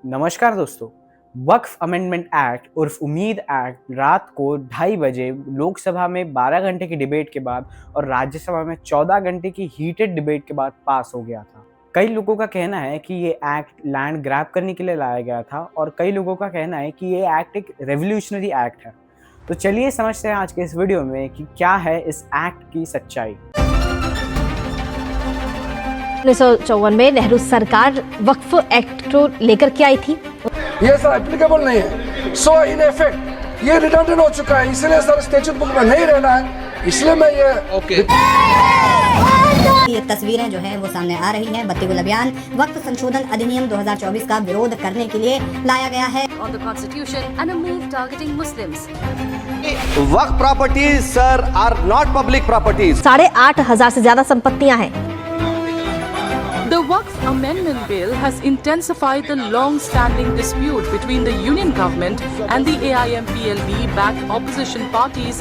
नमस्कार दोस्तों। वक्फ amendment act उर्फ उम्मीद एक्ट रात को 2:30 बजे लोकसभा में 12 घंटे की डिबेट के बाद और राज्यसभा में 14 घंटे की हीटेड डिबेट के बाद पास हो गया था। कई लोगों का कहना है कि ये एक्ट लैंड ग्रैब करने के लिए लाया गया था और कई लोगों का कहना है कि ये एक्ट एक रेवोल्यूशनरी एक्ट है। तो चलिए समझते हैं आज के इस वीडियो में कि क्या है इस एक्ट की सच्चाई। 1954 में नेहरू सरकार वक्फ एक्ट को लेकर के आई थी। ये सर एप्लीकेबल नहीं है, सो इन इफेक्ट ये रिडंडेंट हो चुका है, इसलिए सर स्टैट्यूट बुक में नहीं रहना है, इसलिए मैं ये ये तस्वीरें जो है वो सामने आ रही हैं। बत्ती गुल अभियान वक्फ संशोधन अधिनियम 2024 का विरोध करने के लिए लाया गया है। On the Constitution and a move targeting Muslims. Waqf properties sir are not public properties. 8,500 से ज्यादा संपत्तियां हैं। The Waqf Amendment Bill has intensified the long-standing dispute between the Union government and the AIMPLB-backed opposition parties.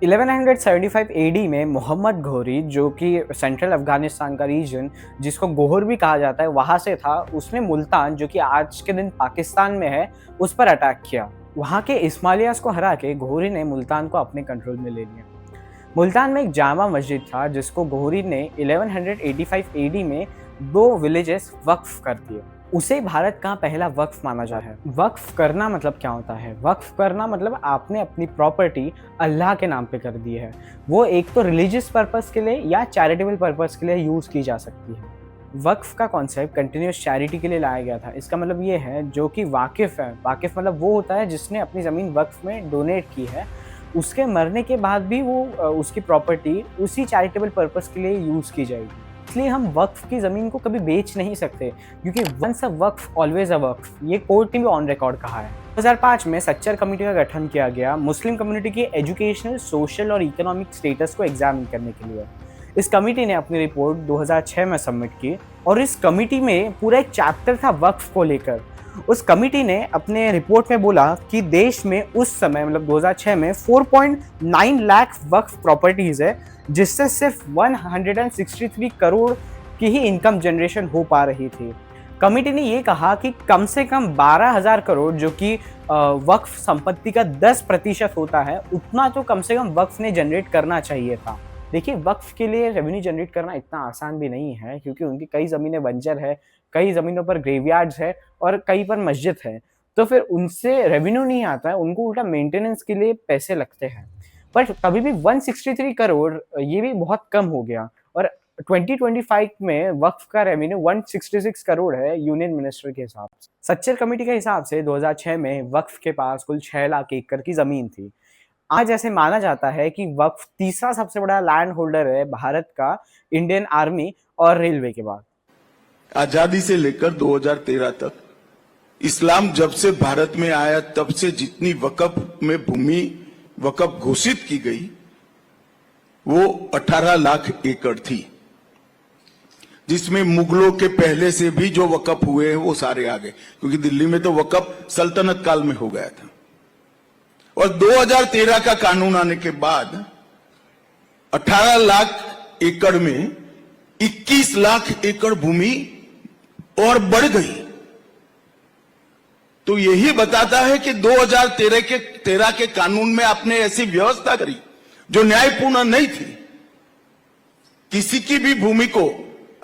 1175 AD में मोहम्मद घोरी, जो कि central Afghanistan का reason जिसको गोहर भी कहा जाता है वहाँ से था, उसने मुल्तान, जो कि आज के दिन पाकिस्तान में है, उस पर अटैक किया। वहाँ के इस्माइलियास को हरा के घोरी ने मुल्तान को अपने कंट्रोल में ले लिया। मुल्तान में एक जामा मस्जिद था जिसको घोरी ने 1185 AD में 2 विलेजेस वक्फ कर दिए। उसे भारत का पहला वक्फ माना जा रहा है। वक्फ करना मतलब क्या होता है? वक्फ करना मतलब आपने अपनी प्रॉपर्टी अल्लाह के नाम पे कर दी है। वो एक तो रिलीजियस पर्पस के लिए या चैरिटेबल पर्पस के लिए यूज़ की जा सकती है। वक्फ का कॉन्सेप्ट कंटिन्यूस चैरिटी के लिए लाया गया था। इसका मतलब ये है जो कि वाकिफ़ है। वाकिफ़ मतलब वो होता है जिसने अपनी ज़मीन वक्फ में डोनेट की है, उसके मरने के बाद भी वो उसकी प्रॉपर्टी उसी चैरिटेबल पर्पस के लिए यूज़ की जाएगी। इसलिए हम वक्फ की ज़मीन को कभी बेच नहीं सकते, क्योंकि once a Waqf always a वक्फ, ये कोर्ट ने भी ऑन रिकॉर्ड कहा है। 2005 में सच्चर कमेटी का गठन किया गया मुस्लिम कम्युनिटी के एजुकेशनल, सोशल और इकोनॉमिक स्टेटस को एग्जामिन करने के लिए। इस कमेटी ने अपनी रिपोर्ट 2006 में सबमिट की और इस कमेटी में पूरा एक चैप्टर था वक्फ को लेकर। उस कमेटी ने अपने रिपोर्ट में बोला कि देश में उस समय मतलब 2006 में 4.9 लाख वक्फ प्रॉपर्टीज है, जिससे सिर्फ 163 करोड़ की ही इनकम जनरेशन हो पा रही थी। कमेटी ने ये कहा कि कम से कम 12,000 करोड़, जो कि वक्फ संपत्ति का 10% होता है, उतना तो कम से कम वक्फ ने जनरेट करना चाहिए था। देखिए, वक्फ के लिए रेवेन्यू जनरेट करना इतना आसान भी नहीं है, क्योंकि उनकी कई ज़मीनें बंजर है, कई ज़मीनों पर ग्रेवयार्ड्स है और कई पर मस्जिद है। तो फिर उनसे रेवेन्यू नहीं आता है, उनको उल्टा मेंटेनेंस के लिए पैसे लगते हैं। पर कभी भी 163 करोड़ ये भी बहुत कम हो गया। और 2025 में वक्फ का रेवेन्यू 166 करोड़ है यूनियन मिनिस्टर के हिसाब से। सच्चर कमेटी के हिसाब से 2006 में वक्फ के पास कुल 6 लाख एकड़ की ज़मीन थी। आज ऐसे माना जाता है कि वक्फ तीसरा सबसे बड़ा लैंड होल्डर है भारत का, इंडियन आर्मी और रेलवे के बाद। आजादी से लेकर 2013 तक इस्लाम जब से भारत में आया तब से जितनी वक्फ में भूमि वक्फ घोषित की गई वो 18 लाख एकड़ थी, जिसमें मुगलों के पहले से भी जो वक्फ हुए हैं वो सारे आ गए, क्योंकि दिल्ली में तो वक्फ सल्तनत काल में हो गया था। और 2013 का कानून आने के बाद 18 लाख एकड़ में 21 लाख एकड़ भूमि और बढ़ गई। तो यही बताता है कि 2013 के कानून में आपने ऐसी व्यवस्था करी जो न्यायपूर्ण नहीं थी। किसी की भी भूमि को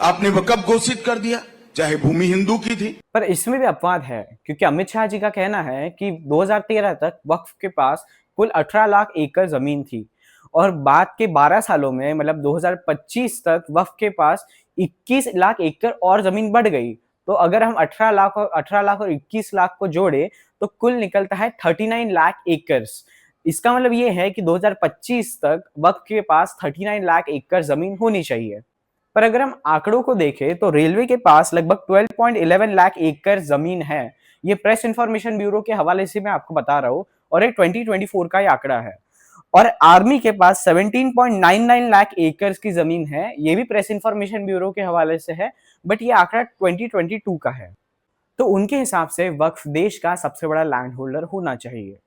आपने वक्फ घोषित कर दिया, चाहे भूमि हिंदू की थी। पर इसमें भी अपवाद है, क्योंकि अमित शाह जी का कहना है कि 2013 तक वक्फ के पास कुल 18 लाख एकड़ जमीन थी और बाद के 12 सालों में मतलब 2025 तक वक्फ के पास 21 लाख एकड़ और जमीन बढ़ गई। तो अगर हम 18 लाख और 21 लाख को जोड़े तो कुल निकलता है 39 लाख एकर्स। इसका मतलब ये है कि 2025 तक वक्फ के पास 39 लाख एकड़ जमीन होनी चाहिए। पर अगर हम आंकड़ों को देखें तो रेलवे के पास लगभग 12.11 लाख एकड़ जमीन है। ये प्रेस इंफॉर्मेशन ब्यूरो के हवाले से मैं आपको बता रहा हूँ और ये 2024 का ही आंकड़ा है। और आर्मी के पास 17.99 लाख एकड़ की जमीन है, ये भी प्रेस इंफॉर्मेशन ब्यूरो के हवाले से है, बट ये आंकड़ा 2022 का है। तो उनके हिसाब से वक्फ देश का सबसे बड़ा लैंड होल्डर होना चाहिए।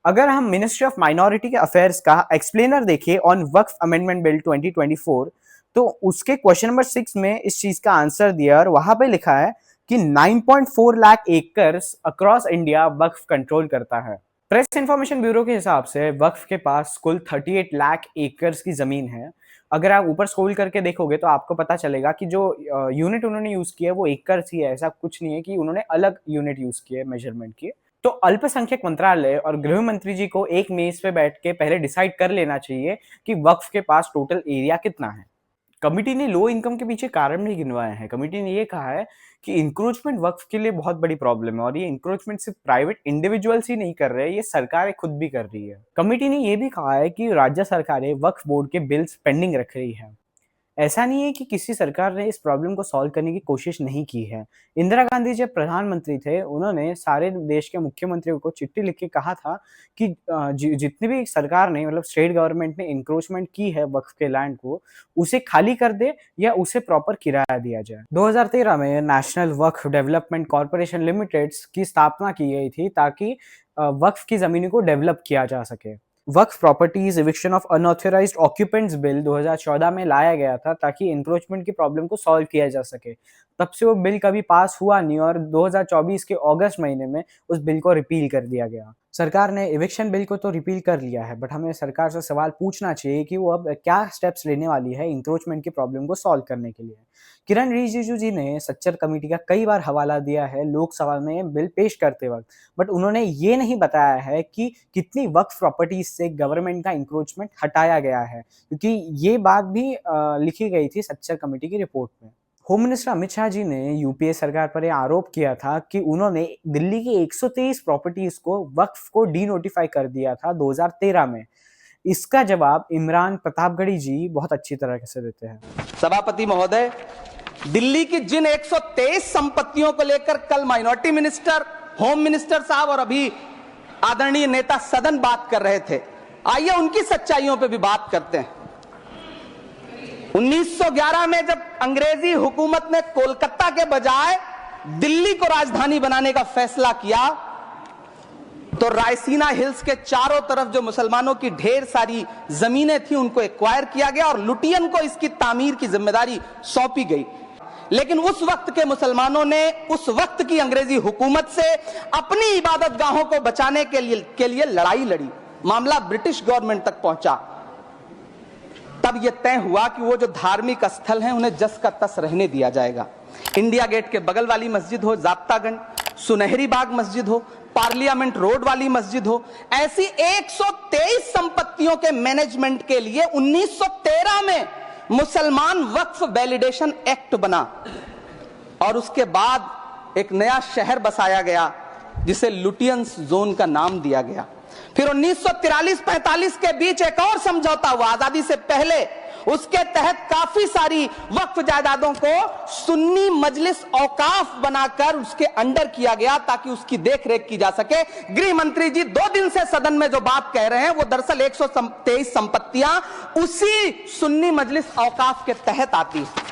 अगर हम मिनिस्ट्री ऑफ माइनॉरिटी अफेयर्स का एक्सप्लेनर देखें ऑन वक्फ अमेंडमेंट बिल 2024, तो उसके क्वेश्चन नंबर 6 में इस चीज का आंसर दिया और वहां पे लिखा है कि 9.4 लाख एकर्स अक्रॉस इंडिया वक्फ कंट्रोल करता है। प्रेस इंफॉर्मेशन ब्यूरो के हिसाब से वक्फ के पास कुल 38 लाख एकर्स की जमीन है। अगर आप ऊपर स्क्रॉल करके देखोगे तो आपको पता चलेगा कि जो यूनिट उन्होंने यूज किया है वो एकर्स ही है, ऐसा कुछ नहीं है कि उन्होंने अलग यूनिट यूज किए मेजरमेंट के। तो अल्पसंख्यक मंत्रालय और गृह मंत्री जी को एक मेज पे बैठ के पहले डिसाइड कर लेना चाहिए कि वक्फ के पास टोटल एरिया कितना है। कमिटी ने लो इनकम के पीछे कारण भी गिनवाए हैं। कमिटी ने ये कहा है कि इंक्रोचमेंट वक्फ के लिए बहुत बड़ी प्रॉब्लम है और ये इंक्रोचमेंट सिर्फ प्राइवेट इंडिविजुअल्स ही नहीं कर रहे हैं, ये सरकारें खुद भी कर रही है। कमिटी ने ये भी कहा है कि राज्य सरकारें वक्फ बोर्ड के बिल्स पेंडिंग रख रही है। ऐसा नहीं है कि किसी सरकार ने इस प्रॉब्लम को सॉल्व करने की कोशिश नहीं की है। इंदिरा गांधी जब प्रधानमंत्री थे, उन्होंने सारे देश के मुख्यमंत्रियों को चिट्ठी लिख के कहा था कि जितनी भी सरकार ने मतलब स्टेट गवर्नमेंट ने इंक्रोचमेंट की है वक्फ के लैंड को, उसे खाली कर दे या उसे प्रॉपर किराया दिया जाए। 2013 में नेशनल वक्फ डेवलपमेंट कॉर्पोरेशन लिमिटेड की स्थापना की गई थी ताकि वक्फ की जमीनों को डेवलप किया जा सके। Waqf properties eviction of unauthorised occupants bill 2014 में लाया गया था ताकि इंक्रोचमेंट की प्रॉब्लम को सॉल्व किया जा सके। तब से वो बिल कभी पास हुआ नहीं और 2024 के अगस्त महीने में उस बिल को रिपील कर दिया गया। सरकार ने इविक्शन बिल को तो रिपील कर लिया है, बट हमें सरकार से सवाल पूछना चाहिए कि वो अब क्या स्टेप्स लेने वाली है इंक्रोचमेंट की प्रॉब्लम को सॉल्व करने के लिए। किरण रिजिजू जी ने सच्चर कमेटी का कई बार हवाला दिया है लोकसभा में बिल पेश करते वक्त, बट उन्होंने ये नहीं बताया है कि कितनी वक्फ प्रॉपर्टीज से गवर्नमेंट का इंक्रोचमेंट हटाया गया है, क्योंकि ये बात भी लिखी गई थी सच्चर कमेटी की रिपोर्ट में। होम मिनिस्टर अमित शाह जी ने यूपीए सरकार पर यह आरोप किया था कि उन्होंने दिल्ली की 123 प्रॉपर्टीज को वक्फ को डी नोटिफाई कर दिया था 2013 में। इसका जवाब इमरान प्रतापगढ़ी जी बहुत अच्छी तरह से देते हैं। सभापति महोदय, दिल्ली की जिन 123 संपत्तियों को लेकर कल माइनॉरिटी मिनिस्टर, होम मिनिस्टर साहब और अभी आदरणीय नेता सदन बात कर रहे थे, आइए उनकी सच्चाइयों पे भी बात करते हैं। 1911 में जब अंग्रेजी हुकूमत ने कोलकाता के बजाय दिल्ली को राजधानी बनाने का फैसला किया, तो रायसीना हिल्स के चारों तरफ जो मुसलमानों की ढेर सारी जमीनें थी उनको एक्वायर किया गया और लुटियन को इसकी तामीर की जिम्मेदारी सौंपी गई। लेकिन उस वक्त के मुसलमानों ने उस वक्त की अंग्रेजी हुकूमत से अपनी इबादत गाहों को बचाने के लिए लड़ाई लड़ी। मामला ब्रिटिश गवर्नमेंट तक पहुंचा। तब यह तय हुआ कि वो जो धार्मिक स्थल हैं उन्हें जस का तस रहने दिया जाएगा। इंडिया गेट के बगल वाली मस्जिद हो जाप्तागंज, सुनहरी बाग मस्जिद हो, पार्लियामेंट रोड वाली मस्जिद हो, ऐसी 123 संपत्तियों के मैनेजमेंट के लिए 1913 में मुसलमान वक्फ वैलिडेशन एक्ट बना और उसके बाद एक नया शहर बसाया गया जिसे लुटियंस जोन का नाम दिया गया। फिर 1943-45 के बीच एक और समझौता हुआ आजादी से पहले, उसके तहत काफी सारी वक्फ जायदादों को सुन्नी मजलिस औकाफ बनाकर उसके अंडर किया गया ताकि उसकी देखरेख की जा सके। गृह मंत्री जी 2 दिन से सदन में जो बात कह रहे हैं वो दरअसल 123 संपत्तियां उसी सुन्नी मजलिस औकाफ के तहत आती है।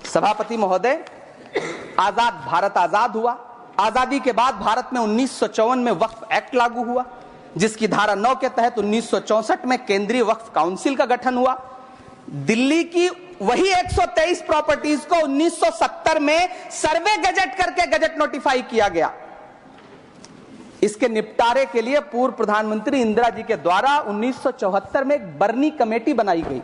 सभापति महोदय, आजाद भारत आजाद हुआ। आजादी के बाद भारत में 1954 में वक्फ एक्ट लागू हुआ, जिसकी धारा 9 के तहत 1964 में केंद्रीय वक्फ काउंसिल का गठन हुआ। दिल्ली की वही 123 प्रॉपर्टीज को 1970 में सर्वे गजट करके गजट नोटिफाई किया गया। इसके निपटारे के लिए पूर्व प्रधानमंत्री इंदिरा जी के द्वारा 1974 में एक बर्नी कमेटी बनाई गई।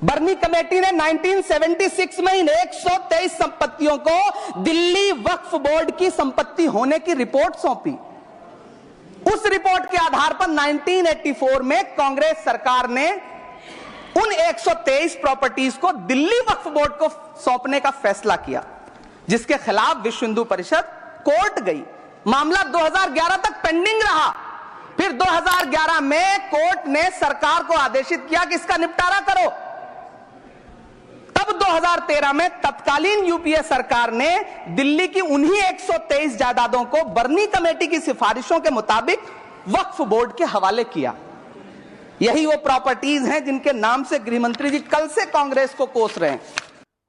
बर्नी कमेटी ने 1976 में इन 123 संपत्तियों को दिल्ली वक्फ बोर्ड की संपत्ति होने की रिपोर्ट सौंपी। उस रिपोर्ट के आधार पर 1984 में कांग्रेस सरकार ने उन 123 प्रॉपर्टीज को दिल्ली वक्फ बोर्ड को सौंपने का फैसला किया, जिसके खिलाफ विश्व हिंदू परिषद कोर्ट गई। मामला 2011 तक पेंडिंग रहा। फिर 2011 में कोर्ट ने सरकार को आदेशित किया कि इसका निपटारा करो। तब 2013 में तत्कालीन यूपीए सरकार ने दिल्ली की उन्हीं 123 जायदादों को बर्नी कमेटी की सिफारिशों के मुताबिक वक्फ बोर्ड के हवाले किया। यही वो प्रॉपर्टीज हैं जिनके नाम से गृह मंत्री जी कल से कांग्रेस को कोस रहे हैं।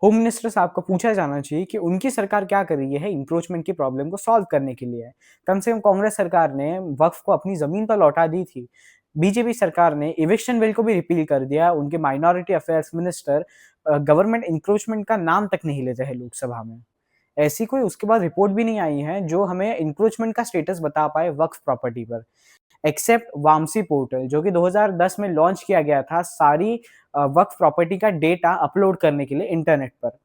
होम मिनिस्टर साहब को पूछा जाना चाहिए कि उनकी सरकार क्या कर रही है इंक्रोचमेंट की प्रॉब्लम को सॉल्व करने के लिए। कम से कम कांग्रेस सरकार ने वक्फ को अपनी जमीन पर लौटा दी थी। बीजेपी सरकार ने इविक्शन बिल को भी रिपील कर दिया। उनके minority affairs minister government encroachment का नाम तक नहीं लेते हैं लोकसभा में। ऐसी कोई उसके बाद रिपोर्ट भी नहीं आई है जो हमें इंक्रोचमेंट का स्टेटस बता पाए वक्फ प्रॉपर्टी पर, एक्सेप्ट वामसी पोर्टल जो कि 2010 में लॉन्च किया गया था सारी वक्फ प्रॉपर्टी का डेटा अपलोड करने के लिए इंटरनेट पर।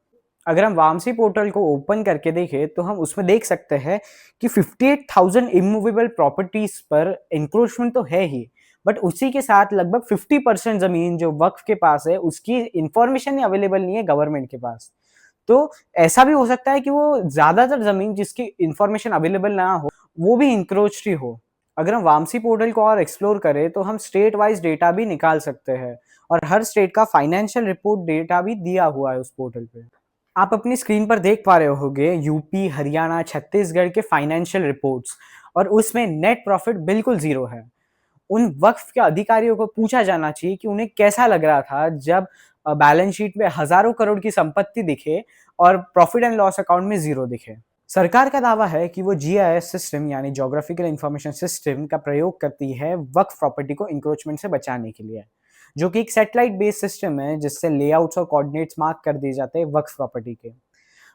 अगर हम वामसी पोर्टल को ओपन करके देखें तो हम उसमें देख सकते हैं कि 58,000 इमूवेबल प्रॉपर्टीज पर इंक्रोचमेंट तो है ही, बट उसी के साथ लगभग 50% जमीन जो वक्फ के पास है उसकी इंफॉर्मेशन ही अवेलेबल नहीं है गवर्नमेंट के पास। तो ऐसा भी हो सकता है कि वो ज्यादातर जमीन जिसकी इंफॉर्मेशन अवेलेबल ना हो वो भी इंक्रोच्ड ही हो। अगर हम वामसी पोर्टल को और एक्सप्लोर करें तो हम स्टेट वाइज डेटा भी निकाल सकते हैं और हर स्टेट का फाइनेंशियल रिपोर्ट डेटा भी दिया हुआ है उस पोर्टल पे। आप अपनी स्क्रीन पर देख पा रहे होंगे यूपी, हरियाणा, छत्तीसगढ़ के फाइनेंशियल रिपोर्ट्स, और उसमें नेट प्रॉफिट बिल्कुल जीरो है। उन वक्फ के अधिकारियों को पूछा जाना चाहिए कि उन्हें कैसा लग रहा था जब बैलेंस शीट में हजारों करोड़ की संपत्ति दिखे और प्रॉफिट एंड लॉस अकाउंट में जीरो दिखे। सरकार का दावा है कि वो जीआईएस सिस्टम यानी ज्योग्राफिकल इंफॉर्मेशन सिस्टम का प्रयोग करती है वक्फ प्रॉपर्टी को इंक्रोचमेंट से बचाने के लिए, जो कि एक सैटेलाइट बेस्ड सिस्टम है जिससे लेआउट्स और कोऑर्डिनेट्स मार्क कर दिए जाते हैं वक्फ प्रॉपर्टी के।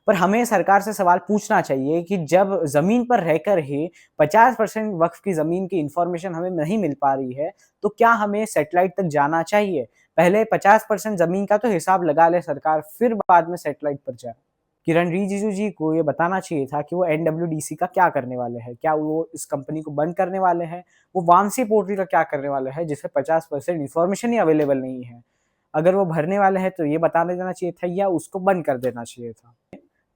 पर हमें सरकार से सवाल पूछना चाहिए कि जब जमीन पर रहकर ही 50% वक्फ की जमीन की इंफॉर्मेशन हमें नहीं मिल पा रही है तो क्या हमें सैटेलाइट तक जाना चाहिए? पहले 50% जमीन का तो हिसाब लगा ले सरकार, फिर बाद में सैटेलाइट पर जाए। किरण रिजिजू जी को ये बताना चाहिए था कि वो एनडब्ल्यूडीसी का क्या करने वाले हैं, क्या वो इस कंपनी को बंद करने वाले हैं, वो वामसी पोर्टल का क्या करने वाले हैं जिससे 50% इंफॉर्मेशन ही अवेलेबल नहीं है। अगर वो भरने वाले हैं तो ये बता देना चाहिए था या उसको बंद कर देना चाहिए था।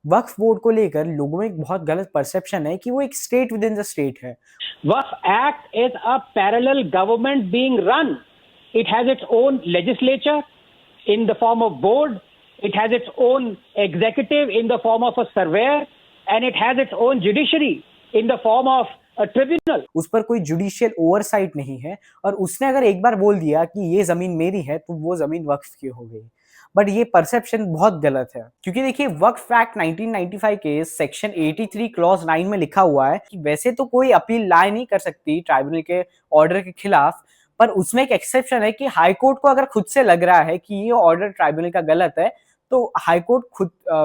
वक्फ बोर्ड को लेकर लोगों में एक बहुत गलत परसेप्शन है कि वो एक state within the state है। Waqf Act is a parallel government being run. It has its own legislature in the form of board. It has its own executive in the form of a surveyor, and it has its own judiciary in the form of a tribunal. उस पर कोई judicial oversight नहीं है और उसने अगर एक बार बोल दिया कि ये जमीन मेरी है तो वो जमीन वक्फ की हो गई। बट ये परसेप्शन बहुत गलत है, क्योंकि देखिए वक्फ एक्ट 1995 के सेक्शन 83 क्लॉज 9 में लिखा हुआ है कि वैसे तो कोई अपील लाए नहीं कर सकती ट्राइब्यूनल के ऑर्डर के खिलाफ, पर उसमें एक एक्सेप्शन है कि हाई कोर्ट को अगर खुद से लग रहा है कि ये ऑर्डर ट्राइब्यूनल का गलत है तो हाई कोर्ट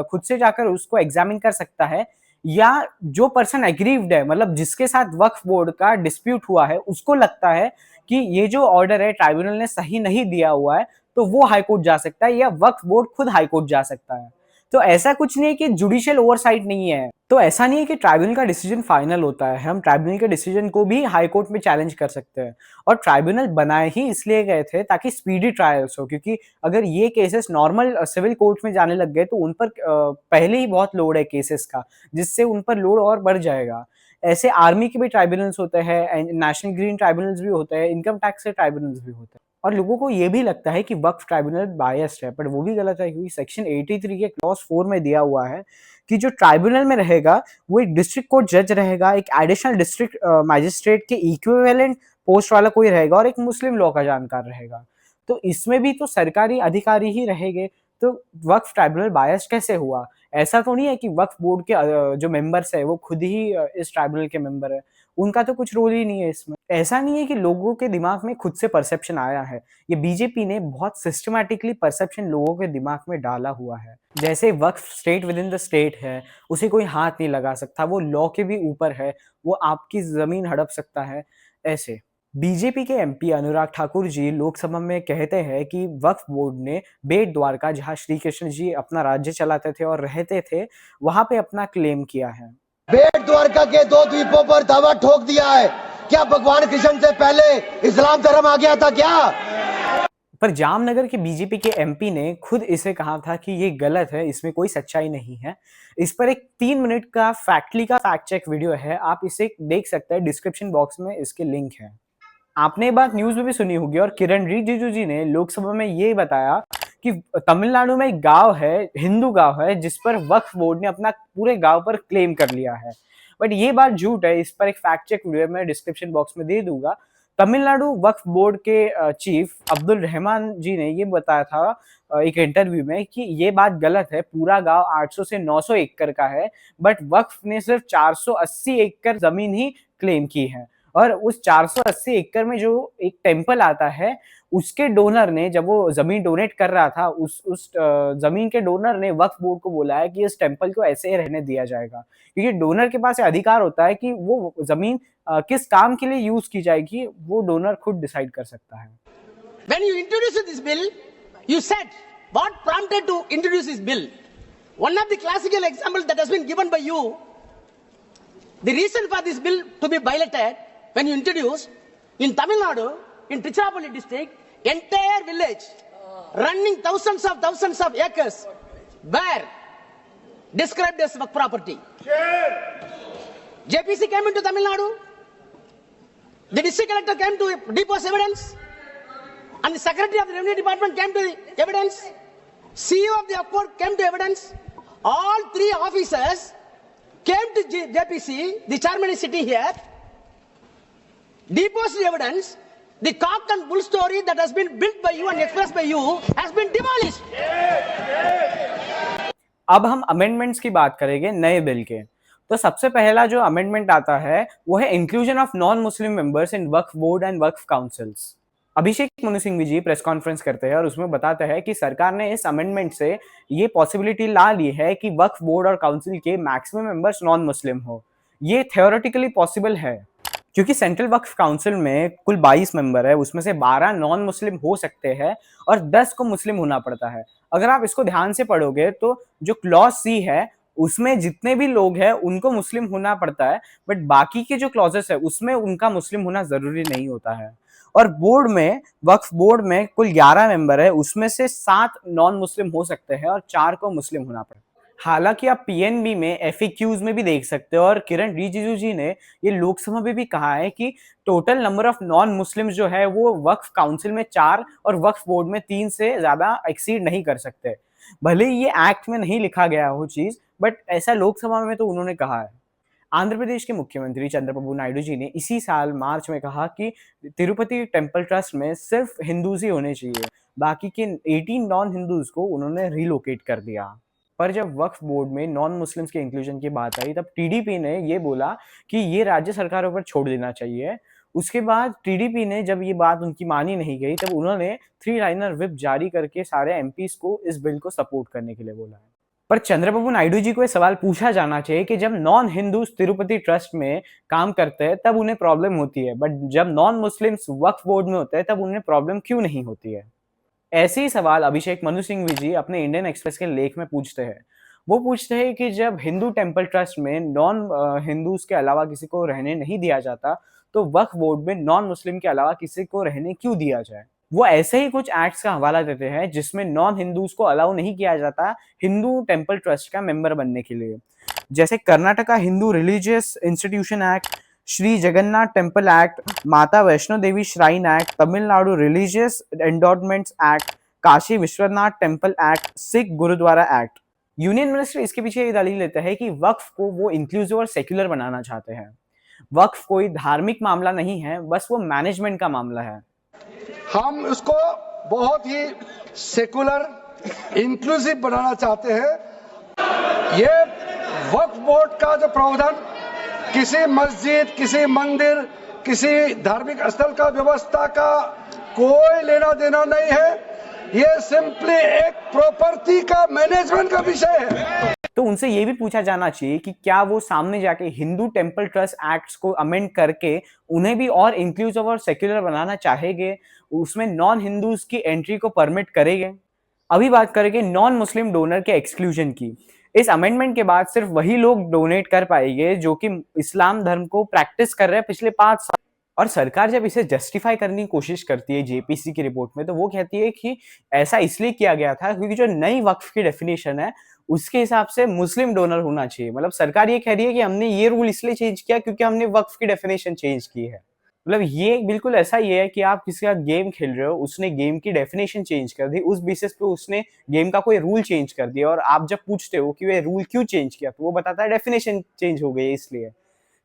खुद से जाकर उसको एग्जामिन कर सकता है, या जो पर्सन एग्रीव्ड है, मतलब जिसके साथ वक्फ बोर्ड का डिस्प्यूट हुआ है, उसको लगता है कि ये जो ऑर्डर है ट्राइब्यूनल ने सही नहीं दिया हुआ है तो वो हाई कोर्ट जा सकता है या वक्फ बोर्ड खुद हाई कोर्ट जा सकता है। तो ऐसा कुछ नहीं है कि जुडिशियल ओवरसाइट नहीं है, तो ऐसा नहीं है कि ट्राइब्यूनल का डिसीजन फाइनल होता है। हम ट्राइब्यूनल के डिसीजन को भी हाई कोर्ट में चैलेंज कर सकते हैं, और ट्राइब्यूनल बनाए ही इसलिए गए थे ताकि स्पीडी ट्रायल्स हो, क्योंकि अगर ये केसेस नॉर्मल सिविल कोर्ट में जाने लग गए तो उन पर पहले ही बहुत लोड है केसेस का, जिससे उन पर लोड और बढ़ जाएगा। ऐसे आर्मी के भी ट्राइब्यूनल्स होते हैं, नेशनल ग्रीन ट्राइब्यूनल्स भी होते हैं, इनकम टैक्स के ट्राइब्यूनल्स भी होते हैं, और लोगों को ये भी लगता है कि वक्फ ट्राइब्यूनल बायस्ड है, पर वो भी गलत है, क्योंकि सेक्शन 83 के क्लॉज 4 में दिया हुआ है कि जो ट्राइब्यूनल में रहेगा वो एक डिस्ट्रिक्ट कोर्ट जज रहेगा, एक एडिशनल डिस्ट्रिक्ट मैजिस्ट्रेट के इक्विवेलेंट पोस्ट वाला कोई रहेगा और एक मुस्लिम लॉ का जानकार रहेगा। तो इसमें भी तो सरकारी अधिकारी ही रहेंगे, तो वक्फ ट्राइब्यूनल बायस्ड कैसे हुआ? ऐसा तो नहीं है कि वक्फ बोर्ड के जो मेंबर्स है वो खुद ही इस ट्राइब्यूनल के मेंबर है, उनका तो कुछ रोल ही नहीं है इसमें। ऐसा नहीं है कि लोगों के दिमाग में खुद से परसेप्शन आया है, ये बीजेपी ने बहुत सिस्टमैटिकली परसेप्शन लोगों के दिमाग में डाला हुआ है। जैसे Waqf state within the state है, उसे कोई हाथ नहीं लगा सकता, वो लॉ के भी ऊपर है, वो आपकी जमीन हड़प सकता है। ऐसे बीजेपी के एमपी अनुराग ठाकुर जी लोकसभा में कहते हैं कि वक्फ बोर्ड ने बेट द्वारका, जहां श्री कृष्ण जी अपना राज्य चलाते थे और रहते थे, वहां पे अपना क्लेम किया है। बेट द्वारका के 2 द्वीपों पर दावा ठोक दिया है। क्या भगवान कृष्ण से पहले इस्लाम धर्म आ गया था क्या? पर जामनगर के बीजेपी के एमपी ने खुद इसे कहा था कि ये गलत है, इसमें कोई सच्चाई नहीं है। इस पर एक 3 मिनट का फैक्टली का फैक्ट चेक वीडियो है, आप इसे देख सकते हैं, डिस्क्रिप्शन बॉक्स में इसके लिंक है। आपने ये बात न्यूज में भी सुनी होगी, और किरण रिजिजू जी ने लोकसभा में ये बताया कि तमिलनाडु में एक गांव है, हिंदू गांव है, जिस पर वक्फ बोर्ड ने अपना पूरे गांव पर क्लेम कर लिया है। बट ये बात झूठ है, इस पर एक फैक्ट चेक वीडियो मैं डिस्क्रिप्शन बॉक्स में दे दूंगा। तमिलनाडु वक्फ बोर्ड के चीफ अब्दुल रहमान जी ने ये बताया था एक इंटरव्यू में कि ये बात गलत है, पूरा गांव 800 से 900 एकड़ का है, बट वक्फ ने सिर्फ 480 एकड़ जमीन ही क्लेम की है। और उस 480 एकड़ में जो एक टेम्पल आता है, उसके डोनर ने जब वो ज़मीन डोनेट कर रहा था, उस ज़मीन के डोनर ने वक्फ बोर्ड को बोला है कि इस टेम्पल को ऐसे ही रहने दिया जाएगा। क्योंकि डोनर के पास ये अधिकार होता है कि वो ज़मीन किस काम के लिए यूज़ की जाएगी, वो डोनर खुद डिसाइड कर सकता है। When you introduced this bill, you said what prompted to introduce this bill. One of the classical examples that has been given by you, the reason for this bill to be piloted when you introduced in Tamil Nadu, in Tiruchirappalli district, entire village running thousands of acres were described as work property. JPC came into Tamil Nadu. The district collector came to depose evidence. And the secretary of the revenue department came to the evidence. CEO of the upward came to evidence. All three officers came to JPC. The chairman is sitting here. Deposed the evidence. The cock and bull story that has been built by you and expressed by you has been demolished. अब हम amendments की बात करेंगे नए bill के। तो सबसे पहला जो अमेंडमेंट आता है वो है inclusion of non Muslim members in waqf board and waqf councils. Abhishek Manu Singhvi ji press conference करते हैं और उसमें बताते हैं कि सरकार ने इस अमेंडमेंट से ये पॉसिबिलिटी ला ली है कि वक्फ बोर्ड और काउंसिल के मैक्सिमम मेंबर्स नॉन मुस्लिम हो। ये थ्योरेटिकली पॉसिबल है क्योंकि सेंट्रल वक्फ काउंसिल में कुल 22 मेंबर है, उसमें से 12 नॉन मुस्लिम हो सकते हैं और 10 को मुस्लिम होना पड़ता है। अगर आप इसको ध्यान से पढ़ोगे तो जो क्लॉज सी है उसमें जितने भी लोग हैं उनको मुस्लिम होना पड़ता है, बट बाकी के जो क्लॉजेस है उसमें उनका मुस्लिम होना जरूरी नहीं होता है। और बोर्ड में वक्फ बोर्ड में कुल 11 मेंबर है, उसमें से 7 नॉन मुस्लिम हो सकते हैं और 4 को मुस्लिम होना पड़ता है। हालांकि आप पीएनबी में एफएक्यूज में भी देख सकते हो और किरण रिजिजू जी ने ये लोकसभा में भी कहा है कि टोटल नंबर ऑफ नॉन मुस्लिम जो है वो वक्फ काउंसिल में 4 और वक्फ बोर्ड में 3 से ज्यादा एक्सीड नहीं कर सकते। भले ही ये एक्ट में नहीं लिखा गया वो चीज, बट ऐसा लोकसभा में तो उन्होंने कहा है। आंध्र प्रदेश के मुख्यमंत्री चंद्रबाबू नायडू जी ने इसी साल मार्च में कहा कि तिरुपति टेम्पल ट्रस्ट में सिर्फ हिंदूज ही होने चाहिए, बाकी के 18 नॉन हिंदूज को उन्होंने रिलोकेट कर दिया। पर जब वक्फ बोर्ड में नॉन मुस्लिम्स के इंक्लूजन की बात आई तब टीडीपी ने ये बोला कि ये राज्य सरकारों पर छोड़ देना चाहिए। उसके बाद टीडीपी ने जब ये बात उनकी मानी नहीं गई तब उन्होंने 3 लाइनर व्हिप जारी करके सारे एमपीज को इस बिल को सपोर्ट करने के लिए बोला है। पर चंद्रबाबू नायडू जी को ये सवाल पूछा जाना चाहिए कि जब नॉन हिंदूज तिरुपति ट्रस्ट में काम करते हैं तब उन्हें प्रॉब्लम होती है, बट जब नॉन मुस्लिम्स वक्फ बोर्ड में होते हैं तब उन्हें प्रॉब्लम क्यों नहीं होती है। ऐसे ही सवाल अभिषेक मनु सिंघवी जी अपने इंडियन एक्सप्रेस के लेख में पूछते हैं। वो पूछते हैं कि जब हिंदू टेम्पल ट्रस्ट में नॉन हिंदूज के अलावा किसी को रहने नहीं दिया जाता तो वक्फ बोर्ड में नॉन मुस्लिम के अलावा किसी को रहने क्यों दिया जाए। वो ऐसे ही कुछ एक्ट्स का हवाला देते हैं जिसमें नॉन हिंदूज को अलाउ नहीं किया जाता हिंदू टेम्पल ट्रस्ट का मेंबर बनने के लिए, जैसे Karnataka Hindu religious institution act, Shri Jagannath temple act, Mata Vaishno Devi shrine act, Tamil Nadu religious endorsements act, Kashi Vishwanath temple act, Sikh gurudwara act. Union minister इसके पीछे ये दलील लेता है कि वक्फ को वो इंक्लूसिव और सेक्युलर बनाना चाहते हैं। वक्फ कोई धार्मिक मामला नहीं है, बस वो मैनेजमेंट का मामला है। हम उसको बहुत ही सेकुलर इंक्लूसिव बनाना चाहते हैं। ये वक्फ बोर्ड का जो प्रावधान किसी मस्जिद, किसी मंदिर, किसी धार्मिक स्थल का व्यवस्था का कोई लेना देना नहीं है। ये सिंपली एक प्रॉपर्टी का मैनेजमेंट का विषय है। तो उनसे ये भी पूछा जाना चाहिए कि क्या वो सामने जाके हिंदू टेम्पल ट्रस्ट एक्ट्स को अमेंड करके उन्हें भी और इंक्लूसिव और सेक्युलर बनाना चाहेंगे, उसमें नॉन हिंदूज की एंट्री को परमिट करेंगे। अभी बात करेंगे नॉन मुस्लिम डोनर के एक्सक्लूजन की। इस अमेंडमेंट के बाद सिर्फ वही लोग डोनेट कर पाएंगे जो कि इस्लाम धर्म को प्रैक्टिस कर रहे हैं पिछले 5 साल। और सरकार जब इसे जस्टिफाई करने की कोशिश करती है जेपीसी की रिपोर्ट में, तो वो कहती है कि ऐसा इसलिए किया गया था क्योंकि जो नई वक्फ की डेफिनेशन है उसके हिसाब से मुस्लिम डोनर होना चाहिए। मतलब सरकार ये कह रही है कि हमने ये रूल इसलिए चेंज किया क्योंकि हमने वक्फ की डेफिनेशन चेंज की है। मतलब ये बिल्कुल ऐसा ही है कि आप किसी का गेम खेल रहे हो, उसने गेम की डेफिनेशन चेंज कर दी, उस बेसिस पे उसने गेम का कोई रूल चेंज कर दिया, और आप जब पूछते हो कि वे रूल क्यों चेंज किया तो वो बताता है डेफिनेशन चेंज हो गई है इसलिए।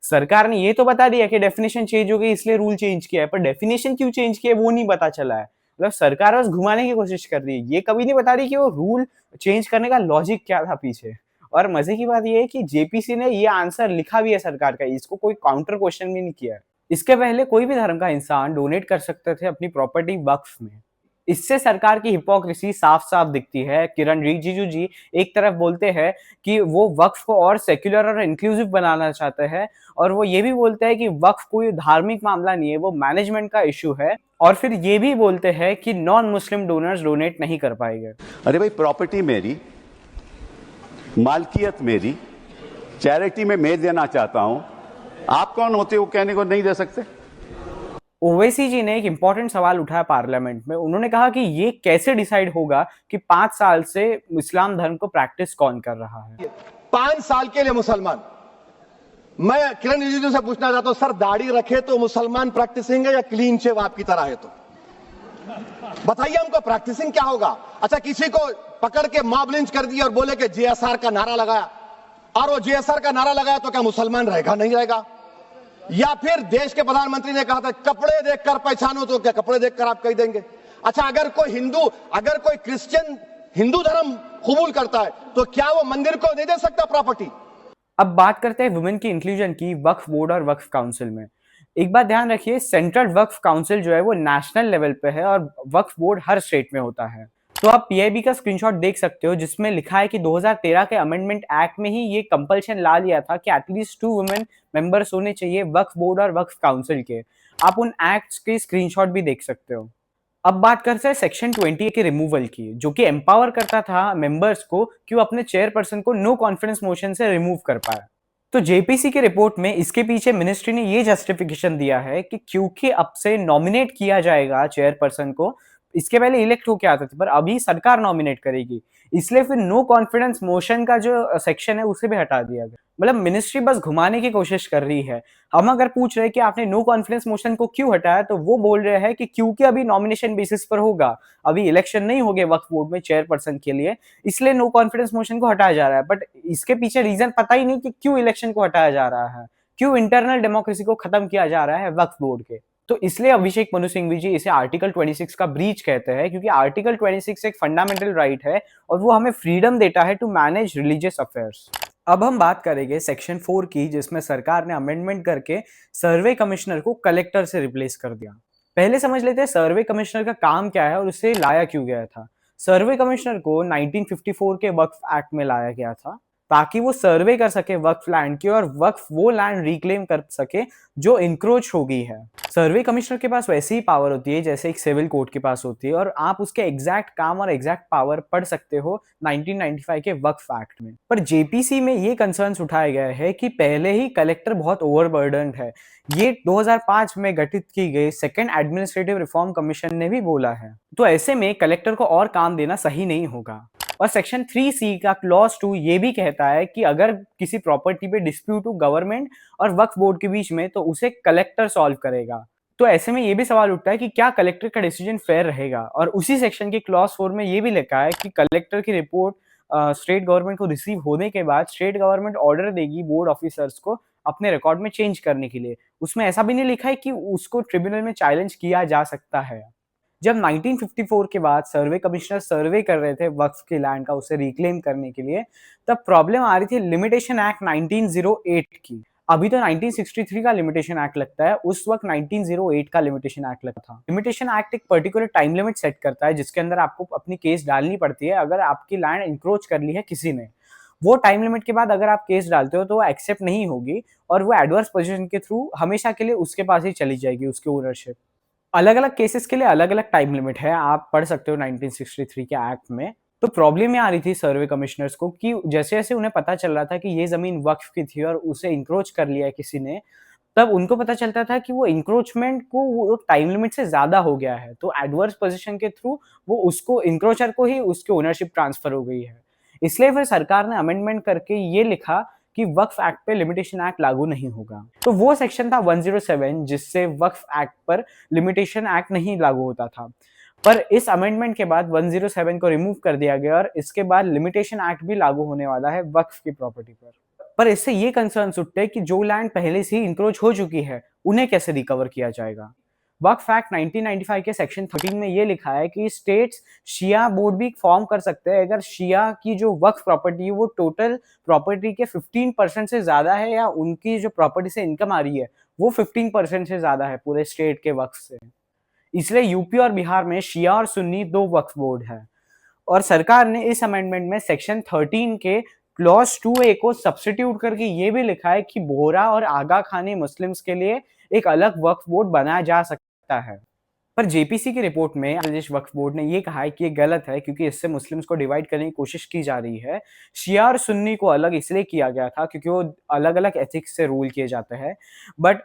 सरकार ने ये तो बता दिया कि डेफिनेशन चेंज हो गई इसलिए रूल चेंज किया है, पर डेफिनेशन क्यों चेंज किया वो नहीं पता चला है। मतलब सरकार बस घुमाने की कोशिश कर रही है, ये कभी नहीं बता रही कि वो रूल चेंज करने का लॉजिक क्या था पीछे। और मजे की बात ये है कि जेपीसी ने ये आंसर लिखा भी है सरकार का, इसको कोई काउंटर क्वेश्चन भी नहीं किया है। इसके पहले कोई भी धर्म का इंसान डोनेट कर सकते थे अपनी प्रॉपर्टी वक्फ में। इससे सरकार की हिपोक्रेसी साफ-साफ दिखती है। किरण रिजिजू जी एक तरफ बोलते हैं कि वो वक्फ को और सेक्युलर और इंक्लूसिव बनाना चाहते हैं और वो ये भी बोलते हैं कि वक्फ कोई धार्मिक मामला नहीं है, वो मैनेजमेंट का इश्यू है और फिर ये भी बोलते हैं कि नॉन मुस्लिम डोनर्स डोनेट नहीं कर पाएंगे। अरे भाई, प्रॉपर्टी मेरी, मालकियत मेरी, चैरिटी में मैं देना चाहता हूं, आप कौन होते हो कहने को नहीं दे सकते? ओवैसी जी ने एक इंपॉर्टेंट सवाल उठाया पार्लियामेंट में। उन्होंने कहा कि ये कैसे डिसाइड होगा कि 5 साल से इस्लाम धर्म को प्रैक्टिस कौन कर रहा है। 5 साल के लिए मुसलमान, मैं किरण रिजिजू से पूछना चाहता हूं, सर दाढ़ी रखे तो मुसलमान प्रैक्टिसिंग है या क्लीन शेव आपकी तरह है? तो बताइए हमको प्रैक्टिसिंग क्या होगा? अच्छा, किसी को पकड़ के मॉब लिंच कर दिया और बोले कि जेएसआर का नारा लगाया, और वो जेएसआर का नारा लगाया तो क्या मुसलमान रहेगा? नहीं रहेगा। या फिर देश के प्रधानमंत्री ने कहा था कपड़े देखकर पहचानो, तो क्या कपड़े देखकर आप कह देंगे? अच्छा, अगर कोई क्रिश्चियन हिंदू धर्म कबूल करता है तो क्या वो मंदिर को नहीं दे सकता प्रॉपर्टी? अब बात करते हैं वुमेन की इंक्लूजन की वक्फ बोर्ड और वक्फ काउंसिल में। एक बात ध्यान रखिए, सेंट्रल वक्फ काउंसिल जो है वो नेशनल लेवल पे है और वक्फ बोर्ड हर स्टेट में होता है। तो आप पीआईबी का स्क्रीनशॉट देख सकते हो जिसमें लिखा है कि 2013 के अमेंडमेंट एक्ट में ही ये कंपल्शन ला लिया था कि एटलीस्ट 2 वुमेन मेंबर्स होने चाहिए वक्फ बोर्ड और वक्फ काउंसिल के। आप उन एक्ट्स के स्क्रीनशॉट भी देख सकते हो। अब बात करते हैं सेक्शन 20 के रिमूवल की, जो कि एम्पावर करता था मेंबर्स को कि वो अपने चेयरपर्सन को नो कॉन्फिडेंस मोशन से रिमूव कर पाए। तो जेपीसी की रिपोर्ट में इसके पीछे मिनिस्ट्री ने ये जस्टिफिकेशन दिया है कि क्योंकि अब से नॉमिनेट किया जाएगा चेयरपर्सन को, इसके पहले इलेक्ट होके आते थे पर अभी सरकार नॉमिनेट करेगी, इसलिए फिर नो कॉन्फिडेंस मोशन का जो सेक्शन है उसे भी हटा दिया गया। मतलब मिनिस्ट्री बस घुमाने की कोशिश कर रही है। हम अगर पूछ रहे हैं कि आपने नो कॉन्फिडेंस मोशन को क्यों हटाया, तो वो बोल रहे हैं कि क्योंकि अभी नॉमिनेशन बेसिस पर होगा, अभी इलेक्शन नहीं होंगे वक्फ बोर्ड में चेयरपर्सन के लिए, इसलिए नो कॉन्फिडेंस मोशन को हटाया जा रहा है। बट इसके पीछे रीजन पता ही नहीं कि क्यों इलेक्शन को हटाया जा रहा है, क्यों इंटरनल डेमोक्रेसी को खत्म किया जा रहा है वक्फ बोर्ड के। तो इसलिए अभिषेक मनु सिंघवी जी इसे आर्टिकल 26 का ब्रीच कहते हैं, क्योंकि आर्टिकल 26 एक फंडामेंटल राइट है और वो हमें फ्रीडम देता है टू मैनेज रिलीजियस अफेयर्स। अब हम बात करेंगे सेक्शन 4 की, जिसमें सरकार ने अमेंडमेंट करके सर्वे कमिश्नर को कलेक्टर से रिप्लेस कर दिया। पहले समझ लेते हैं सर्वे कमिश्नर का काम क्या है और उसे लाया क्यों गया था। सर्वे कमिश्नर को 1954 के वक्फ एक्ट में लाया गया था ताकि वो सर्वे कर सके वक्फ लैंड की और वक्फ वो लैंड रिक्लेम कर सके जो इंक्रोच हो गई है। सर्वे कमिश्नर के पास वैसी ही पावर होती है जैसे एक सिविल कोर्ट के पास होती है, और आप उसके एग्जैक्ट काम और एग्जैक्ट पावर पढ़ सकते हो 1995 के वक्फ एक्ट में। पर जेपीसी में ये कंसर्न्स उठाए गए हैं कि पहले ही कलेक्टर बहुत ओवरबर्डन्ड है। ये 2005 में गठित की गई सेकेंड एडमिनिस्ट्रेटिव रिफॉर्म कमीशन ने भी बोला है। तो ऐसे में कलेक्टर को और काम देना सही नहीं होगा। और सेक्शन 3C का क्लॉज 2 ये भी कहता है कि अगर किसी प्रॉपर्टी पे डिस्प्यूट हो गवर्नमेंट और वक्फ बोर्ड के बीच में तो उसे कलेक्टर सॉल्व करेगा। तो ऐसे में ये भी सवाल उठता है कि क्या कलेक्टर का डिसीजन फेयर रहेगा। और उसी सेक्शन के क्लॉज 4 में ये भी लिखा है कि कलेक्टर की रिपोर्ट स्टेट गवर्नमेंट को रिसीव होने के बाद स्टेट गवर्नमेंट ऑर्डर देगी बोर्ड ऑफिसर्स को अपने रिकॉर्ड में चेंज करने के लिए। उसमें ऐसा भी नहीं लिखा है कि उसको ट्रिब्यूनल में चैलेंज किया जा सकता है। जब 1954 के बाद सर्वे कमिश्नर सर्वे कर रहे थे वक्फ के लैंड का उसे रिक्लेम करने के लिए, तब प्रॉब्लम आ रही थी लिमिटेशन एक्ट 1908 की। अभी तो 1963 का लिमिटेशन एक्ट लगता है, उस वक्त 1908 का लिमिटेशन एक्ट लगता था। लिमिटेशन एक्ट एक पर्टिकुलर टाइम लिमिट सेट करता है जिसके अंदर आपको अपनी केस डालनी पड़ती है अगर आपकी लैंड इंक्रोच कर ली है किसी ने। वो टाइम लिमिट के बाद अगर आप केस डालते हो तो वो एक्सेप्ट नहीं होगी और वो एडवर्स पोजीशन के थ्रू हमेशा के लिए उसके पास ही चली जाएगी उसकी ओनरशिप। अलग अलग केसेस के लिए अलग अलग टाइम लिमिट है, आप पढ़ सकते हो 1963 के एक्ट में। तो प्रॉब्लम ये आ रही थी सर्वे कमिश्नर्स को कि जैसे जैसे उन्हें पता चल रहा था कि ये जमीन वक्फ की थी और उसे इंक्रोच कर लिया है किसी ने, तब उनको पता चलता था कि वो इंक्रोचमेंट को वो टाइम लिमिट से ज्यादा हो गया है। तो एडवर्स पोजीशन के थ्रू वो उसको इंक्रोचर को ही उसकी ओनरशिप ट्रांसफर हो गई है। इसलिए फिर सरकार ने अमेंडमेंट करके ये लिखा कि वक्फ एक्ट पे लिमिटेशन एक्ट लागू नहीं होगा। तो वो सेक्शन था 107 जिससे वक्फ एक्ट पर लिमिटेशन एक्ट नहीं लागू होता था। पर इस अमेंडमेंट के बाद 107 को रिमूव कर दिया गया और इसके बाद लिमिटेशन एक्ट भी लागू होने वाला है वक्फ की प्रॉपर्टी पर इससे ये कंसर्न्स उठते हैं कि जो लैंड पहले से ही इंक्रोच हो चुकी है उन्हें कैसे रिकवर किया जाएगा। वक्फ एक्ट 1995 के सेक्शन 13 में ये लिखा है कि स्टेट्स शिया बोर्ड भी फॉर्म कर सकते हैं अगर शिया की जो वक्फ प्रॉपर्टी है वो टोटल प्रॉपर्टी के 15% से ज्यादा है या उनकी जो प्रॉपर्टी से इनकम आ रही है वो 15% से ज़्यादा है पूरे स्टेट के वक्फ से। इसलिए यूपी और बिहार में शिया और सुन्नी 2 वक्फ बोर्ड है। और सरकार ने इस अमेंडमेंट में सेक्शन 13 के क्लॉज 2A को सब्स्टिट्यूट करके ये भी लिखा है कि बोहरा और आगा खानी मुस्लिम्स के लिए एक अलग वक्फ बोर्ड बनाया जा सकता है। पर जेपीसी की रिपोर्ट में प्रदेश वक्फ बोर्ड ने ये कहा है कि ये गलत है क्योंकि इससे मुस्लिम्स को डिवाइड करने की कोशिश की जा रही है। शिया और सुन्नी को अलग इसलिए किया गया था क्योंकि वो अलग-अलग एथिक्स से रूल किए जाते हैं। बट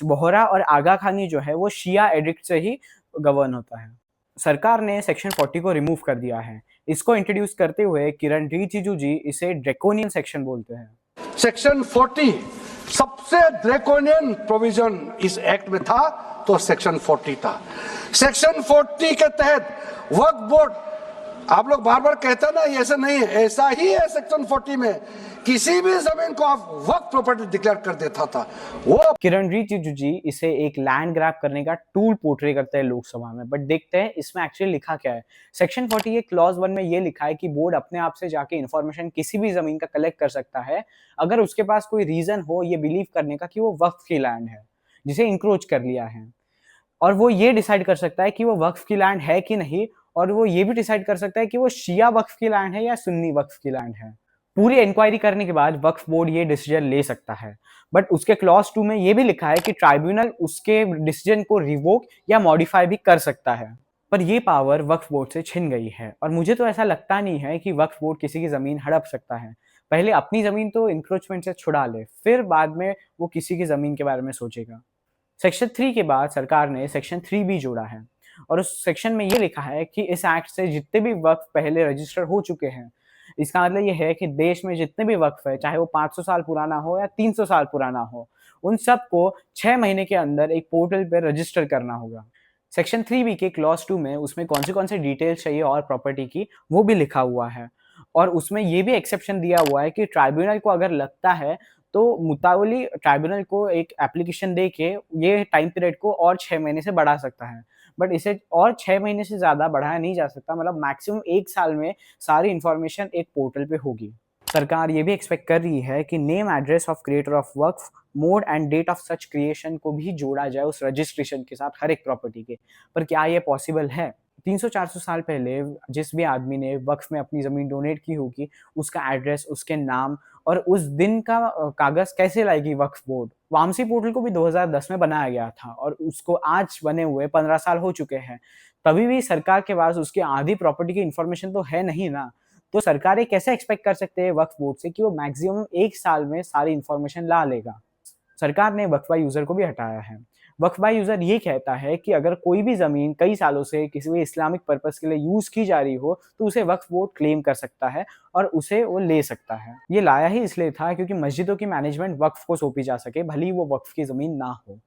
बोहरा और आगा खानी जो है वो शिया एडिक्ट से ही गवर्न होता है। सरकार ने सेक्शन 40 को रिमूव कर दिया है। इसको इंट्रोड्यूस करते हुए किरण रिजिजू जी इसे ड्रैकोनियन सेक्शन बोलते हैं। सेक्शन 40 सबसे ड्रैकोनियन प्रोविजन इस एक्ट में था तो सेक्शन 40 था। सेक्शन 40 के तहत वक्फ बोर्ड, आप लोग बार बार कहते हैं ना ये ऐसा नहीं है, ऐसा ही है। सेक्शन 40 में किसी भी जमीन को आप वक्फ प्रॉपर्टी डिक्लेयर कर देता था। वो किरण रिजिजू जी इसे एक लैंड ग्रैब करने का टूल पोर्ट्रे करते हैं लोकसभा में। बट देखते हैं इसमें एक्चुअली लिखा क्या है। सेक्शन 40 क्लॉज 1 में ये लिखा है कि बोर्ड अपने आप से जाके इंफॉर्मेशन किसी भी जमीन का कलेक्ट कर सकता है अगर उसके पास कोई रीजन हो ये बिलीव करने का कि वो वक्फ की लैंड है जिसे इंक्रोच कर लिया है। और वो ये डिसाइड कर सकता है कि वो वक्फ की लैंड है कि नहीं, और वो ये भी डिसाइड कर सकता है कि वो शिया वक्फ की लैंड है या सुन्नी वक्फ की लैंड है। पूरी इंक्वायरी करने के बाद वक्फ बोर्ड ये डिसीजन ले सकता है। बट उसके क्लॉज 2 में ये भी लिखा है कि ट्राइब्यूनल उसके डिसीजन को रिवोक या मॉडिफाई भी कर सकता है। पर ये पावर वक्फ बोर्ड से छिन गई है और मुझे तो ऐसा लगता नहीं है कि वक्फ बोर्ड किसी की जमीन हड़प सकता है। पहले अपनी जमीन तो इंक्रोचमेंट से छुड़ा ले, फिर बाद में वो किसी की जमीन के बारे में सोचेगा। सेक्शन 3 के बाद सरकार ने सेक्शन 3B जोड़ा है और उस सेक्शन में ये लिखा है कि इस एक्ट से जितने भी वक्फ पहले रजिस्टर हो चुके हैं, इसका मतलब ये है कि देश में जितने भी वक्फ है, चाहे वो 500 साल पुराना हो या 300 साल पुराना हो, उन सबको 6 महीने के अंदर एक पोर्टल पे रजिस्टर करना होगा। सेक्शन 3B के क्लॉज 2 में उसमें कौन से डिटेल्स चाहिए और प्रॉपर्टी की वो भी लिखा हुआ है और उसमें ये भी एक्सेप्शन दिया हुआ है कि ट्राइब्यूनल को अगर लगता है तो मुतावली ट्राइब्यूनल को एक एप्लीकेशन दे के ये टाइम पीरियड को और 6 महीने से बढ़ा सकता है। बट इसे और 6 महीने से ज़्यादा बढ़ाया नहीं जा सकता, मतलब मैक्सिमम 1 साल में सारी इन्फॉर्मेशन एक पोर्टल पे होगी। सरकार ये भी एक्सपेक्ट कर रही है कि name address of creator of waqf, mode and date of such creation को भी जोड़ा जाए उस रजिस्ट्रेशन के साथ हर एक प्रॉपर्टी के। पर क्या ये पॉसिबल है? 300-400 साल पहले जिस भी आदमी ने वक्फ में अपनी ज़मीन डोनेट की होगी, उसका एड्रेस, उसके नाम और उस दिन का कागज़ कैसे लाएगी वक्फ बोर्ड? वामसी पोर्टल को भी 2010 में बनाया गया था और उसको आज बने हुए 15 साल हो चुके हैं। तभी भी सरकार के पास उसकी आधी प्रॉपर्टी की इन्फॉर्मेशन तो है नहीं ना। तो सरकार ये कैसे एक्सपेक्ट कर सकते हैं वक्फ बोर्ड से कि वो मैक्सिमम 1 साल में सारी इन्फॉर्मेशन ला लेगा? सरकार ने वक्फ बाय यूज़र को भी हटाया है। वक्फ बाय यूज़र ये कहता है कि अगर कोई भी ज़मीन कई सालों से किसी भी इस्लामिक पर्पस के लिए यूज़ की जा रही हो, तो उसे वक्फ बोर्ड क्लेम कर सकता है और उसे वो ले सकता है। ये लाया ही इसलिए था क्योंकि मस्जिदों की मैनेजमेंट वक्फ को सौंपी जा सके, भले ही वो वक्फ की ज़मीन ना हो।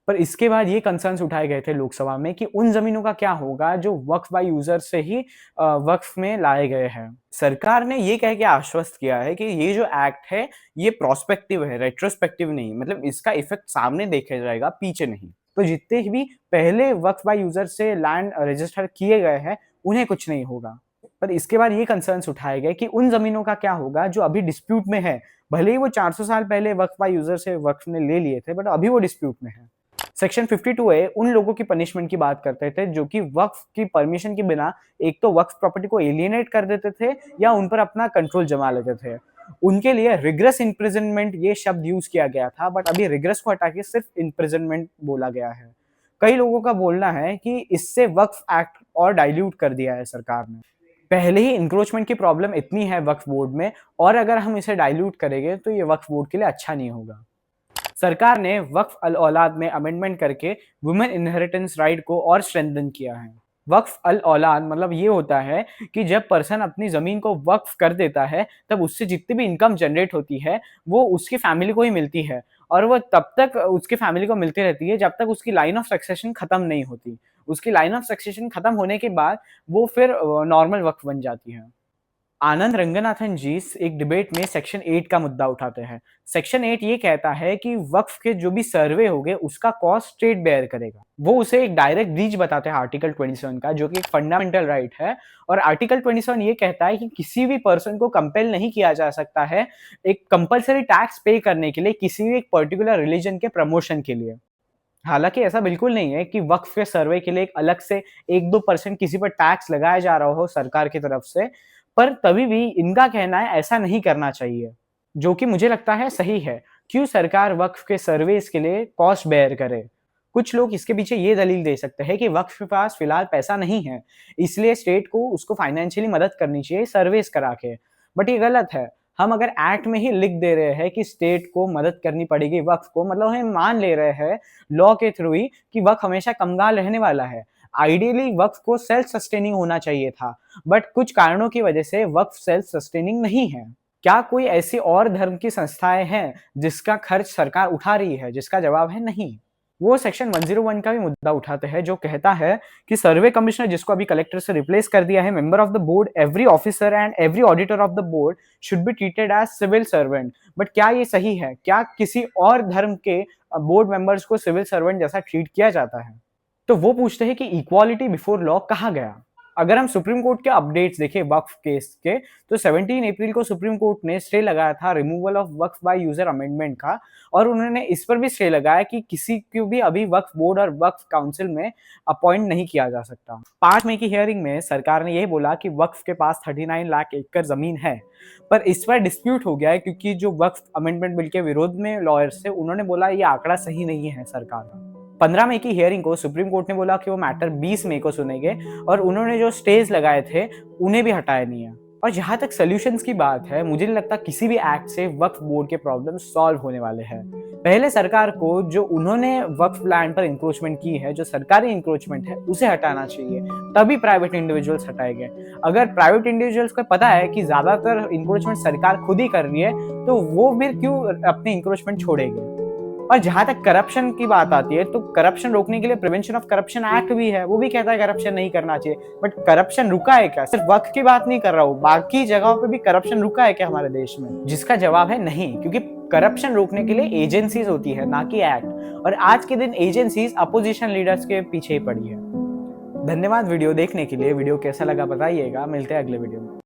पर इसके बाद ये कंसर्न्स उठाए गए थे लोकसभा में कि उन ज़मीनों का क्या होगा जो वक्फ बाय यूज़र से ही वक्फ में लाए गए हैं। सरकार ने ये कह के आश्वस्त किया है कि ये जो एक्ट है ये प्रोस्पेक्टिव है, रेट्रोस्पेक्टिव नहीं, मतलब इसका इफेक्ट सामने देखा जाएगा, पीछे नहीं। तो जितने भी पहले वक्फ बाय यूज़र से लैंड रजिस्टर किए गए हैं उन्हें कुछ नहीं होगा। पर इसके बाद ये कंसर्न्स उठाए गए कि उन ज़मीनों का क्या होगा जो अभी डिस्प्यूट में है, भले ही वो 400 साल पहले वक्फ बाय यूज़र से वक्फ ने ले लिए थे, बट अभी वो डिस्प्यूट में है। सेक्शन 52A उन लोगों की पनिशमेंट की बात करते थे जो कि वक्फ की परमिशन के बिना एक तो वक्फ प्रॉपर्टी को एलियनेट कर देते थे या उन पर अपना कंट्रोल जमा लेते थे। उनके लिए रिग्रेस इम्प्रिजनमेंट ये शब्द यूज किया गया था, बट अभी रिग्रेस को हटा के सिर्फ इम्प्रिजनमेंट बोला गया है। कई लोगों का बोलना है कि इससे वक्फ एक्ट और डाइल्यूट कर दिया है सरकार ने। पहले ही इंक्रोचमेंट की प्रॉब्लम इतनी है वक्फ बोर्ड में, और अगर हम इसे डाइल्यूट करेंगे तो ये वक्फ बोर्ड के लिए अच्छा नहीं होगा। सरकार ने वक्फ अल औलाद में अमेंडमेंट करके वुमेन इनहेरिटेंस राइट को और स्ट्रेंथन किया है। वक्फ अल औलाद मतलब ये होता है कि जब पर्सन अपनी ज़मीन को वक्फ कर देता है तब उससे जितनी भी इनकम जनरेट होती है वो उसकी फैमिली को ही मिलती है, और वो तब तक उसकी फैमिली को मिलती रहती है जब तक उसकी लाइन ऑफ सक्सेशन ख़त्म नहीं होती। उसकी लाइन ऑफ सक्सेशन ख़त्म होने के बाद वो फिर नॉर्मल वक्फ बन जाती है। आनंद रंगनाथन जी एक डिबेट में सेक्शन 8 का मुद्दा उठाते हैं। सेक्शन 8 ये कहता है कि वक्फ के जो भी सर्वे होंगे उसका कॉस्ट स्टेट बेयर करेगा। वो उसे एक डायरेक्ट ब्रीच बताते हैं आर्टिकल 27 का, जो कि एक फंडामेंटल राइट है। और आर्टिकल 27 ये कहता है कि किसी भी पर्सन को कंपेल नहीं किया जा सकता है एक कंपलसरी टैक्स पे करने के लिए किसी भी एक पर्टिकुलर रिलीजन के प्रमोशन के लिए। हालांकि ऐसा बिल्कुल नहीं है कि वक्फ के सर्वे के लिए एक अलग से 1-2% किसी पर टैक्स लगाया जा रहा हो सरकार की तरफ से, पर तभी भी इनका कहना है ऐसा नहीं करना चाहिए, जो कि मुझे लगता है सही है। क्यों सरकार वक्फ के सर्वेस के लिए कॉस्ट बेयर करे? कुछ लोग इसके पीछे ये दलील दे सकते हैं कि वक्फ के पास फिलहाल पैसा नहीं है, इसलिए स्टेट को उसको फाइनेंशियली मदद करनी चाहिए सर्वेस करा के। बट ये गलत है। हम अगर एक्ट में ही लिख दे रहे हैं कि स्टेट को मदद करनी पड़ेगी वक्फ को, मतलब हम मान ले रहे हैं लॉ के थ्रू ही कि वक्फ हमेशा कंगाल रहने वाला है। आइडियली वक्फ को सेल्फ सस्टेनिंग होना चाहिए था, बट कुछ कारणों की वजह से वक्फ सेल्फ सस्टेनिंग नहीं है। क्या कोई ऐसी और धर्म की संस्थाएं हैं जिसका खर्च सरकार उठा रही है? जिसका जवाब है नहीं। वो सेक्शन 101 का भी मुद्दा उठाते हैं, जो कहता है कि सर्वे कमिश्नर, जिसको अभी कलेक्टर से रिप्लेस कर दिया है, member of the board, every officer and every auditor of the board should be treated as civil servant. But क्या ये सही है? क्या किसी और धर्म के बोर्ड मेंबर्स को सिविल सर्वेंट जैसा ट्रीट किया जाता है? तो वो पूछते हैं कि इक्वालिटी बिफोर लॉ कहाँ गया? अगर हम सुप्रीम कोर्ट के अपडेट्स देखें वक्फ केस के, तो 17 अप्रैल को सुप्रीम कोर्ट ने स्टे लगाया था removal of Waqf by user amendment का, और उन्होंने इस पर भी स्टे लगाया कि किसी को भी अभी वक्फ बोर्ड और वक्फ काउंसिल में अपॉइंट नहीं किया जा सकता। 5 मई की हियरिंग में सरकार ने यह बोला कि वक्फ के पास 39 लाख एकड़ जमीन है, पर इस पर डिस्प्यूट हो गया है क्योंकि जो वक्फ अमेंडमेंट बिल के विरोध में लॉयर्स थे, उन्होंने बोला ये आंकड़ा सही नहीं है सरकार का। 15 मई की हियरिंग को सुप्रीम कोर्ट ने बोला कि वो मैटर 20 मई को सुनेंगे, और उन्होंने जो स्टेज लगाए थे उन्हें भी हटाया नहीं है। और जहां तक सॉल्यूशंस की बात है, मुझे नहीं लगता किसी भी एक्ट से वक्फ बोर्ड के प्रॉब्लम सॉल्व होने वाले हैं। पहले सरकार को जो उन्होंने वक्फ लैंड पर इंक्रोचमेंट की है, जो सरकारी इंक्रोचमेंट है, उसे हटाना चाहिए, तभी प्राइवेट इंडिविजुअल्स हटाएंगे। अगर प्राइवेट इंडिविजुअल्स को पता है कि ज्यादातर इंक्रोचमेंट सरकार खुद ही कर रही है, तो वो फिर क्यों अपने इंक्रोचमेंट छोड़ेंगे? और जहां तक करप्शन की बात आती है, तो करप्शन रोकने के लिए प्रिवेंशन ऑफ करप्शन एक्ट भी है, वो भी कहता है करप्शन नहीं करना चाहिए। बट करप्शन रुका है क्या? सिर्फ वक्फ की बात नहीं कर रहा हूँ, बाकी जगहों पे भी करप्शन रुका है क्या हमारे देश में? जिसका जवाब है नहीं, क्योंकि करप्शन रोकने के लिए एजेंसीज होती है, ना कि एक्ट। और आज के दिन एजेंसीज अपोजिशन लीडर्स के पीछे ही पड़ी है। धन्यवाद वीडियो देखने के लिए। वीडियो कैसा लगा बताइएगा। मिलते हैं अगले वीडियो में।